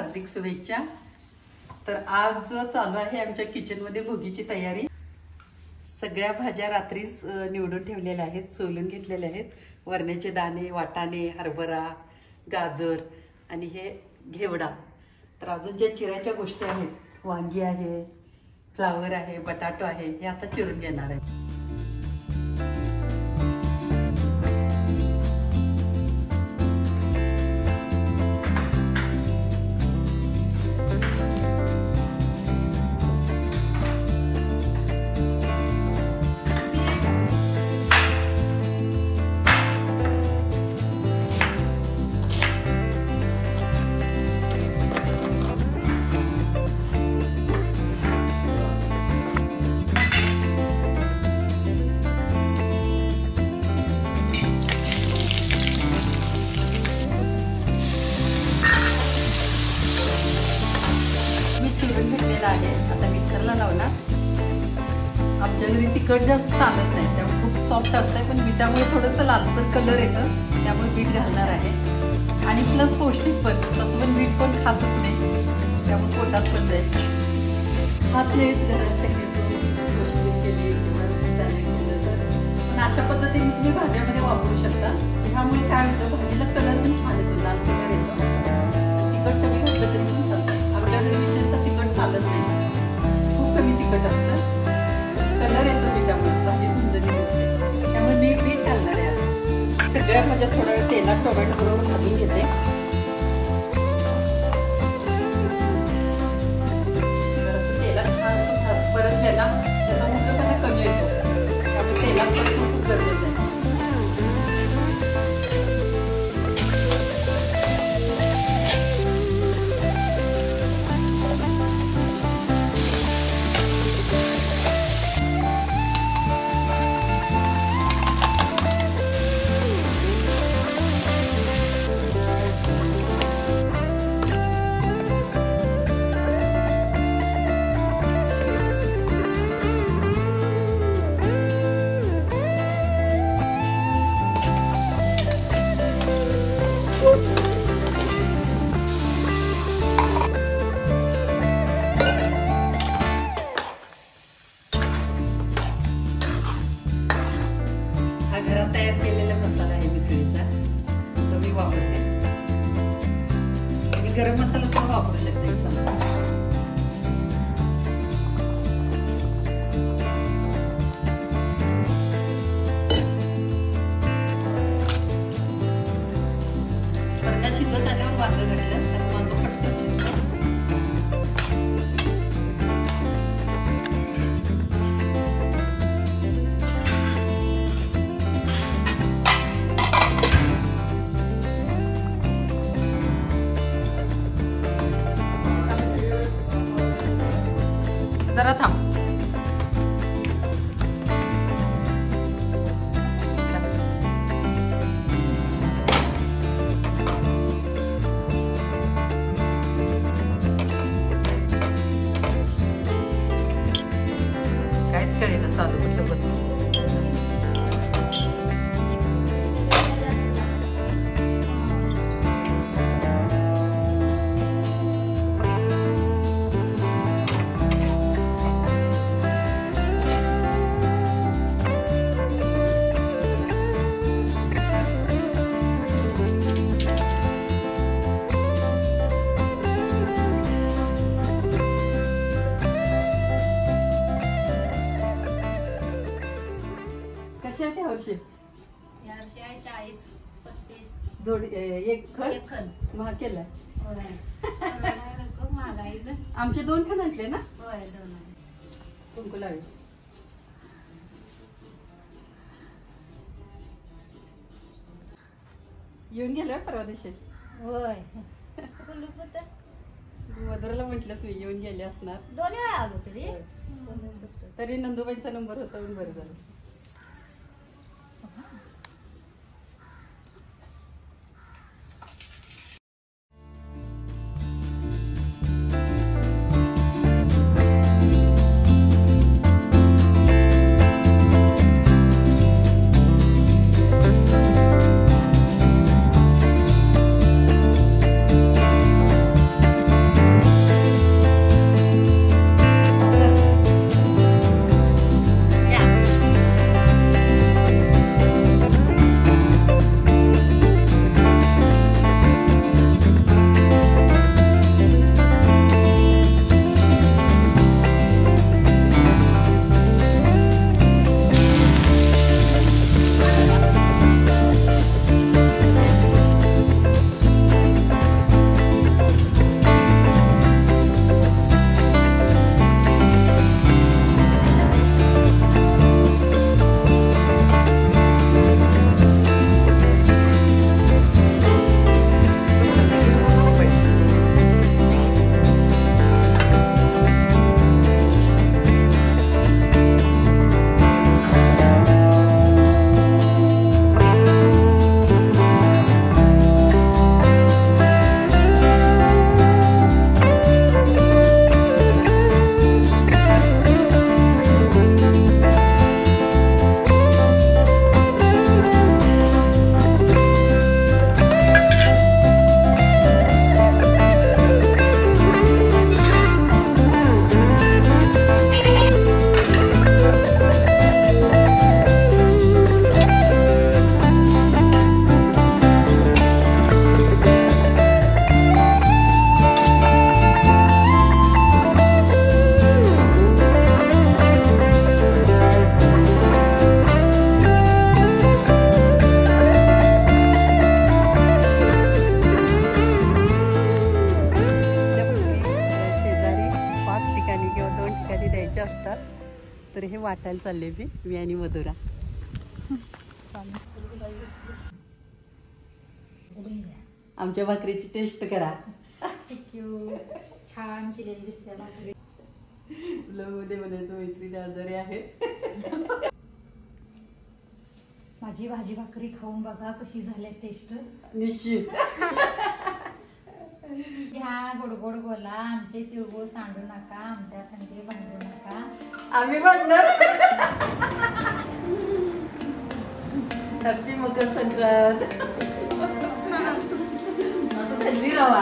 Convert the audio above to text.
हार्दिक शुभेच्छा। तर आज चालू आहे आमच्या किचनमध्ये भोगीची तयारी। सगळ्या भाज्या रात्रीच निवडून ठेवलेल्या आहेत, सोलून घेतलेल्या आहेत। वरण्याचे दाणे, वाटाणे, हरभरा, गाजर आणि हे घेवडा। तर अजून ज्या चिरायच्या गोष्टी आहेत, वांगी आहे, फ्लावर आहे, बटाटो आहे, हे आता चिरून घेणार आहे। आहे आता मिक्सरला लावणार। आमच्या घरी तिखट जास्त चालत नाही, त्यामुळे खूप सॉफ्ट असते, पण बीटामुळे थोडंसं लालसर कलर येतं, त्यामुळे बीट घालणार आहे। आणि प्लस पौष्टिक पण, तसं पण बीट पण खातच नाही, त्यामुळे पोटात पण जाईल। खात नाहीत घरात शक्यतो, कोशिंबीर केली सॅलेड केलं तर, पण अशा पद्धतीने तुम्ही भाज्यामध्ये वापरू शकता। त्यामुळे काय होतं, भाजीला कलर पण छान येतो, लाल कलर येतो। तिखट कमी घातलं तरी पण चालतं। आमच्या घरी विशेषतः तिखट चालत नाही, खूप कमी तिखट असतं, कलर येतो बीटामुळे, भाजी सुंदर दिसते, त्यामुळे मी बीट घालणार आहे आज। सगळ्या भाज्या थोड्या वेळ तेलात टोमॅटो बरोबर भाजून घेते। जरासं तेलात छान असं परतलं ना, त्याचा मोठेपणा कमी येतो, त्यामुळे तेलात परतणं खूप गरजेचं आहे। घरात तयार केलेला मसाला आहे मिसळीचा, तो मी वापरते। मी गरम मसाला सुद्धा वापरू शकते एक चमचा। वरण्या शिजत आल्यावर वांग घातलं तर वांग पटकन शिजतं। जरा थांब, काहीच कळेना चालू कुठलं बदल। यावर्षी आहे 40-35 जोडी एक खण महाग केलाय। आमचे 2 खण आणले ना। होय 2 कुंकू लावी येऊन गेल्या परवा दिवशी। होय मधुराला म्हटलंच मी येऊन गेले असणार, 2 वेळा आलो तरी नंदुबाईंचा नंबर होता म्हणून बरं झालं। वाटायला चालले मी आणि मधुरा. आमच्या भाकरीची टेस्ट करा. छान केलेली दिसते भाकरी. मध्ये म्हणायचं मैत्रिणी आजारी आहे. माझी भाजी भाकरी खाऊन बघा कशी झाली टेस्ट. निश्चित. ह्या गोड गोड बोला, आमचे तिळगुळ सांडू नका, आमच्या संगे भांडू नका. आम्ही भांडणार. हॅपी मकर संक्रांत. असं हेल्दी राहा.